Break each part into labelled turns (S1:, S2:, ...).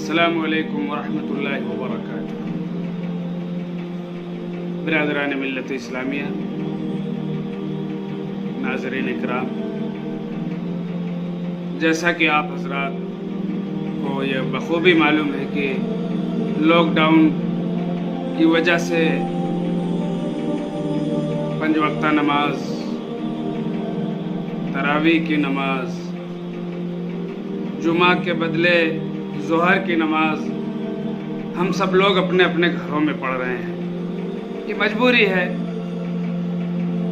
S1: السلام علیکم ورحمۃ اللہ وبرکاتہ۔ برادران ملت اسلامیہ، ناظرین اکرام، جیسا کہ آپ حضرات کو یہ بخوبی معلوم ہے کہ لاک ڈاؤن کی وجہ سے 5 وقتہ نماز، تراویح کی نماز، جمعہ کے بدلے ظہر کی نماز ہم سب لوگ اپنے اپنے گھروں میں پڑھ رہے ہیں۔ یہ مجبوری ہے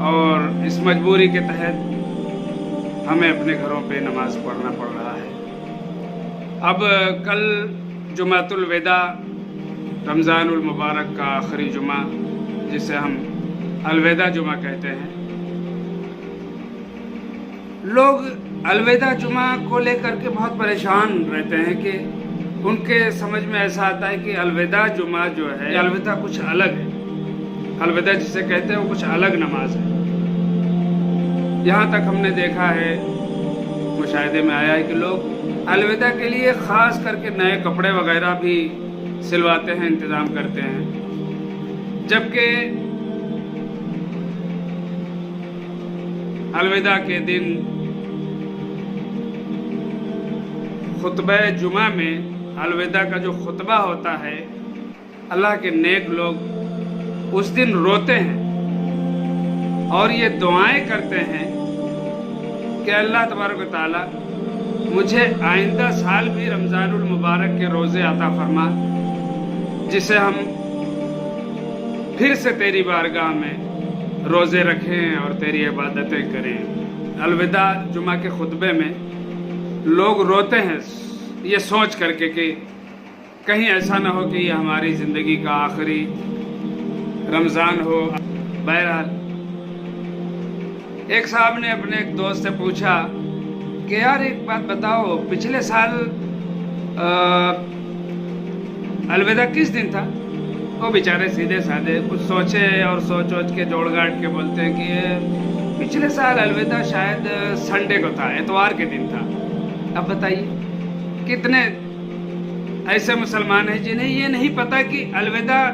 S1: اور اس مجبوری کے تحت ہمیں اپنے گھروں پہ نماز پڑھنا پڑ رہا ہے۔ اب کل جمعۃ الوداع، رمضان المبارک کا آخری جمعہ، جسے ہم الوداع جمعہ کہتے ہیں، لوگ الوداع جمعہ کو لے کر کے بہت پریشان رہتے ہیں کہ ان کے سمجھ میں ایسا آتا ہے کہ الوداع جمعہ جو ہے، الوداع کچھ الگ ہے۔ الوداع جسے کہتے ہیں وہ کچھ الگ نماز ہے۔ یہاں تک ہم نے دیکھا ہے، مشاہدے میں آیا ہے کہ لوگ الوداع کے لیے خاص کر کے نئے کپڑے وغیرہ بھی سلواتے ہیں، انتظام کرتے ہیں، جبکہ الوداع کے دن خطبہ جمعہ میں الوداع کا جو خطبہ ہوتا ہے، اللہ کے نیک لوگ اس دن روتے ہیں اور یہ دعائیں کرتے ہیں کہ اللہ تبارک و تعالی مجھے آئندہ سال بھی رمضان المبارک کے روزے عطا فرما، جسے ہم پھر سے تیری بارگاہ میں روزے رکھیں اور تیری عبادتیں کریں۔ الوداع جمعہ کے خطبے میں لوگ روتے ہیں یہ سوچ کر کے کہ کہیں ایسا نہ ہو کہ یہ ہماری زندگی کا آخری رمضان ہو۔ بہرحال ایک صاحب نے اپنے ایک دوست سے پوچھا کہ یار ایک بات بتاؤ، پچھلے سال الوداع کس دن تھا؟ وہ بیچارے سیدھے سادے کچھ سوچے اور سوچ کے جوڑ گاٹ کے بولتے ہیں کہ پچھلے سال الوداع شاید سنڈے کو تھا، اتوار کے دن تھا۔ اب بتائیے کتنے ایسے مسلمان ہیں جنہیں یہ نہیں پتا کہ الوداع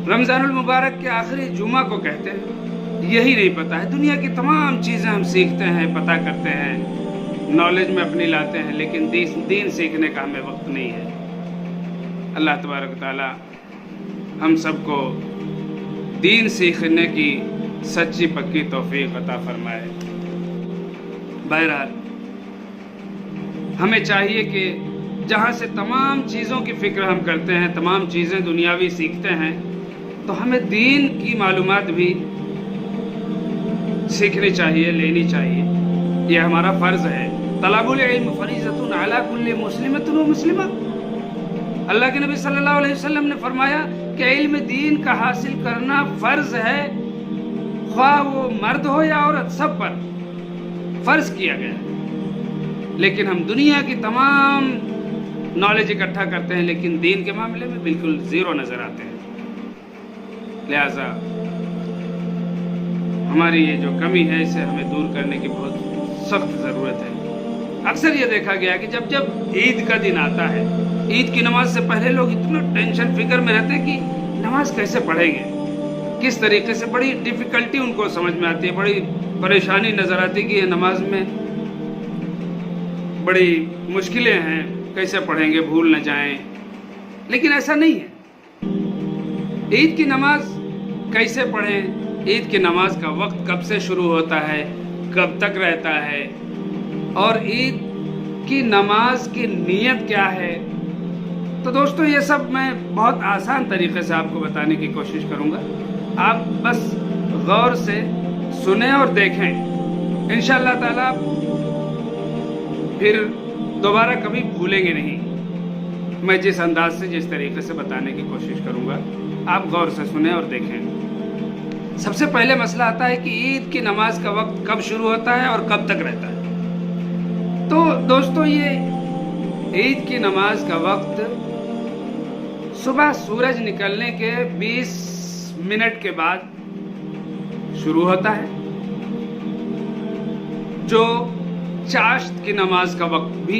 S1: رمضان المبارک کے آخری جمعہ کو کہتے ہیں، یہی نہیں پتا ہے۔ دنیا کی تمام چیزیں ہم سیکھتے ہیں، پتہ کرتے ہیں، نالج میں اپنی لاتے ہیں، لیکن دین سیکھنے کا ہمیں وقت نہیں ہے۔ اللہ تبارک و تعالی ہم سب کو دین سیکھنے کی سچی پکی توفیق عطا فرمائے۔ بہرحال ہمیں چاہیے کہ جہاں سے تمام چیزوں کی فکر ہم کرتے ہیں، تمام چیزیں دنیاوی سیکھتے ہیں، تو ہمیں دین کی معلومات بھی سیکھنی چاہیے، لینی چاہیے۔ یہ ہمارا فرض ہے۔ طلب العلم فریضۃ علی کل مسلمۃ و مسلمہ۔ اللہ کے نبی صلی اللہ علیہ وسلم نے فرمایا کہ علم دین کا حاصل کرنا فرض ہے، خواہ وہ مرد ہو یا عورت، سب پر فرض کیا گیا ہے۔ لیکن ہم دنیا کی تمام نالج اکٹھا کرتے ہیں، لیکن دین کے معاملے میں بالکل زیرو نظر آتے ہیں۔ لہذا ہماری یہ جو کمی ہے، اسے ہمیں دور کرنے کی بہت سخت ضرورت ہے۔ اکثر یہ دیکھا گیا کہ جب عید کا دن آتا ہے، عید کی نماز سے پہلے لوگ اتنا ٹینشن فکر میں رہتے ہیں کہ نماز کیسے پڑھیں گے، کس طریقے سے، بڑی ڈیفیکلٹی ان کو سمجھ میں آتی ہے، بڑی پریشانی نظر آتی ہے کہ یہ نماز میں بڑی مشکلیں ہیں، کیسے پڑھیں گے، بھول نہ جائیں۔ لیکن ایسا نہیں ہے۔ عید کی نماز کیسے پڑھیں، عید کی نماز کا وقت کب سے شروع ہوتا ہے، کب تک رہتا ہے، اور عید کی نماز کی نیت کیا ہے، تو دوستو یہ سب میں بہت آسان طریقے سے آپ کو بتانے کی کوشش کروں گا۔ آپ بس غور سے سنیں اور دیکھیں، انشاءاللہ تعالیٰ پھر دوبارہ کبھی بھولیں گے نہیں۔ میں جس انداز سے، جس طریقے سے بتانے کی کوشش کروں گا، آپ غور سے سنیں اور دیکھیں۔ سب سے پہلے مسئلہ آتا ہے کہ عید کی نماز کا وقت کب شروع ہوتا ہے اور کب تک رہتا ہے۔ تو دوستو یہ عید کی نماز کا وقت صبح سورج نکلنے کے 20 منٹ کے بعد شروع ہوتا ہے، جو چاشت کی نماز کا وقت بھی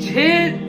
S1: 6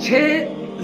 S1: 6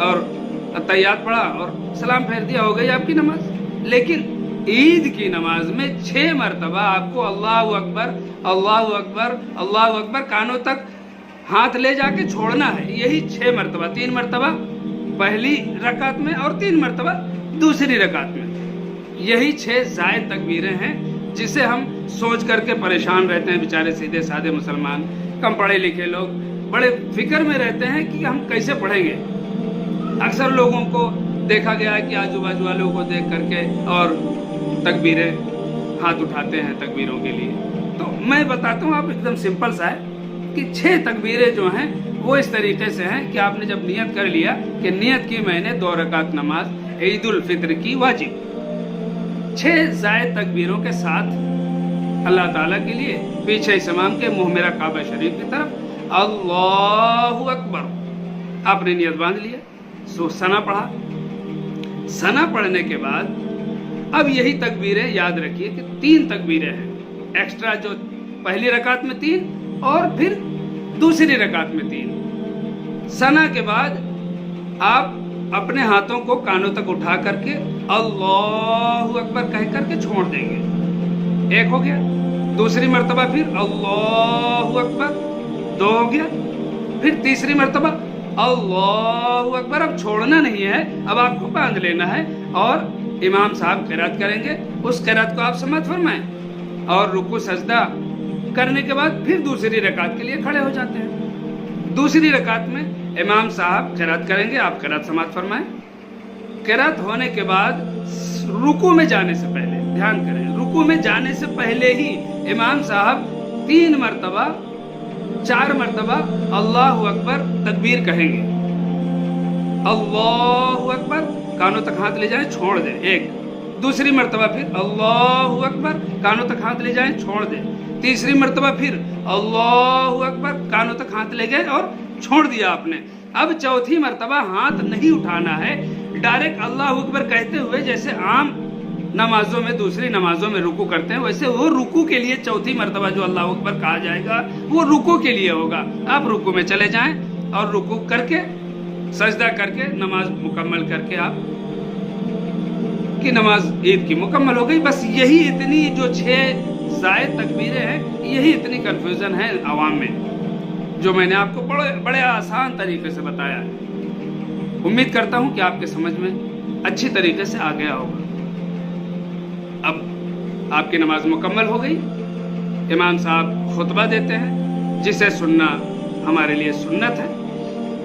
S1: اور تحیات پڑھا اور سلام پھیر دیا, ہو گئی آپ کی نماز. لیکن عید کی نماز میں 6 مرتبہ آپ کو اللہ اکبر اللہ اکبر اللہ اکبر کانوں تک ہاتھ لے جا کے چھوڑنا ہے. یہی 6 مرتبہ, 3 مرتبہ پہلی رکعت میں اور 3 مرتبہ دوسری رکعت میں. یہی 6 زائد تکبیریں ہیں جسے ہم سوچ کر کے پریشان رہتے ہیں. بیچارے سیدھے سادے مسلمان, کم پڑھے لکھے لوگ بڑے فکر میں رہتے ہیں کہ ہم کیسے پڑھیں گے. اکثر لوگوں کو دیکھا گیا ہے کہ آجو باجو والوں کو دیکھ کر کے اور تکبیریں ہاتھ اٹھاتے ہیں تکبیروں کے لیے. تو میں بتاتا ہوں, آپ ایک دم سمپل سا ہے کہ 6 تکبیریں جو ہیں وہ اس طریقے سے ہیں کہ آپ نے جب نیت کر لیا کہ نیت کی میں نے 2 رکعت نماز عید الفطر کی واجب, 6 زائد تکبیروں کے ساتھ اللہ تعالیٰ کے لیے پیچھے امام کے منہ میرا کعبہ شریف کی طرف اللہ اکبر آپ نے نیت باندھ لیا. ثنا پڑھا. ثنا پڑھنے کے بعد اب یہی تکبیریں یاد رکھیے کہ 3 تکبیریں ہیں ایکسٹرا, جو پہلی رکعت میں 3 اور پھر دوسری رکعت میں 3. ثنا کے بعد آپ اپنے ہاتھوں کو کانوں تک اٹھا کر کے اللہ اکبر کہہ کر کے چھوڑ دیں گے. ایک ہو گیا. دوسری مرتبہ پھر اللہ اکبر, 2 ہو گیا. پھر تیسری مرتبہ اللہ اکبر. اب چھوڑنا نہیں ہے, اب آپ کو باندھ لینا ہے اور امام صاحب قرات کریں گے, اس قرات کو آپ سماعت فرمائیں اور رکوع سجدہ کرنے کے بعد پھر دوسری رکعت کے لیے کھڑے ہو جاتے ہیں. دوسری رکعت میں امام صاحب قرات کریں گے, آپ قرات سماعت فرمائیں. قرات ہونے کے بعد رکوع میں جانے سے پہلے دھیان کریں, رکوع میں جانے سے پہلے ہی امام صاحب 3 مرتبہ 4 مرتبہ اللہ اکبر تکبیر کہیں گے. اللہ اکبر کانوں تک ہاتھ لے جائیں چھوڑ دیں, ایک. دوسری مرتبہ پھر اللہ اکبر کانوں تک ہاتھ لے جائیں چھوڑ دیں. تیسری مرتبہ پھر اللہ اکبر کانوں تک ہاتھ لے گئے اور چھوڑ دیا آپ نے. اب چوتھی مرتبہ ہاتھ نہیں اٹھانا ہے, ڈائریکٹ اللہ اکبر کہتے ہوئے جیسے عام نمازوں میں دوسری نمازوں میں رکوع کرتے ہیں ویسے وہ رکوع کے لیے چوتھی مرتبہ جو اللہ اکبر کہا جائے گا وہ رکوع کے لیے ہوگا. آپ رکوع میں چلے جائیں اور رکوع کر کے سجدہ کر کے نماز مکمل کر کے آپ کی نماز عید کی مکمل ہو گئی. بس یہی اتنی جو 6 زائد تکبیریں ہیں, یہی اتنی کنفیوژن ہے عوام میں, جو میں نے آپ کو بڑے آسان طریقے سے بتایا ہے. امید کرتا ہوں کہ آپ کے سمجھ میں اچھی طریقے سے آ گیا ہوگا. اب آپ کی نماز مکمل ہو گئی, امام صاحب خطبہ دیتے ہیں جسے سننا ہمارے لیے سنت ہے.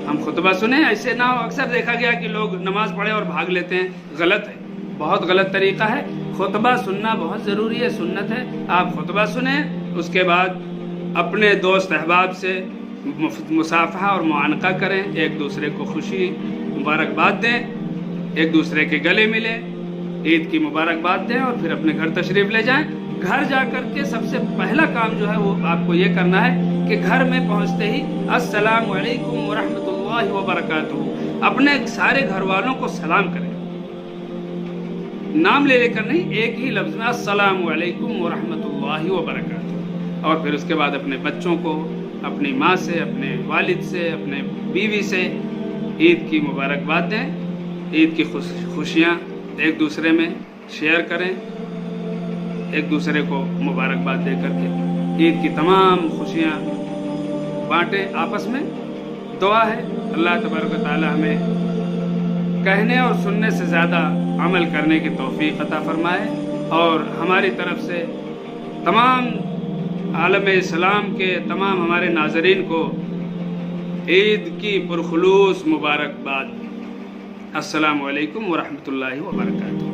S1: ہم خطبہ سنیں, ایسے نہ ہو اکثر دیکھا گیا کہ لوگ نماز پڑھے اور بھاگ لیتے ہیں, غلط ہے, بہت غلط طریقہ ہے. خطبہ سننا بہت ضروری ہے, سنت ہے. آپ خطبہ سنیں, اس کے بعد اپنے دوست احباب سے مصافحہ اور معانقہ کریں, ایک دوسرے کو خوشی مبارکباد دیں, ایک دوسرے کے گلے ملیں, عید کی مبارکباد دیں اور پھر اپنے گھر تشریف لے جائیں. گھر جا کر کے سب سے پہلا کام جو ہے وہ آپ کو یہ کرنا ہے کہ گھر میں پہنچتے ہی السلام علیکم ورحمۃ اللہ وبرکاتہ اپنے سارے گھر والوں کو سلام کریں, نام لے کر نہیں, ایک ہی لفظ میں السلام علیکم ورحمۃ اللہ وبرکاتہ. اور پھر اس کے بعد اپنے بچوں کو اپنی ماں سے, اپنے والد سے, اپنے بیوی سے عید کی مبارکباد دیں. عید کی خوشیاں ایک دوسرے میں شیئر کریں, ایک دوسرے کو مبارکباد دے کر کے عید کی تمام خوشیاں بانٹیں آپس میں. دعا ہے اللہ تبارک و تعالی ہمیں کہنے اور سننے سے زیادہ عمل کرنے کی توفیق عطا فرمائے, اور ہماری طرف سے تمام عالم اسلام کے تمام ہمارے ناظرین کو عید کی پرخلوص مبارکباد. السلام علیکم ورحمۃ اللہ وبرکاتہ.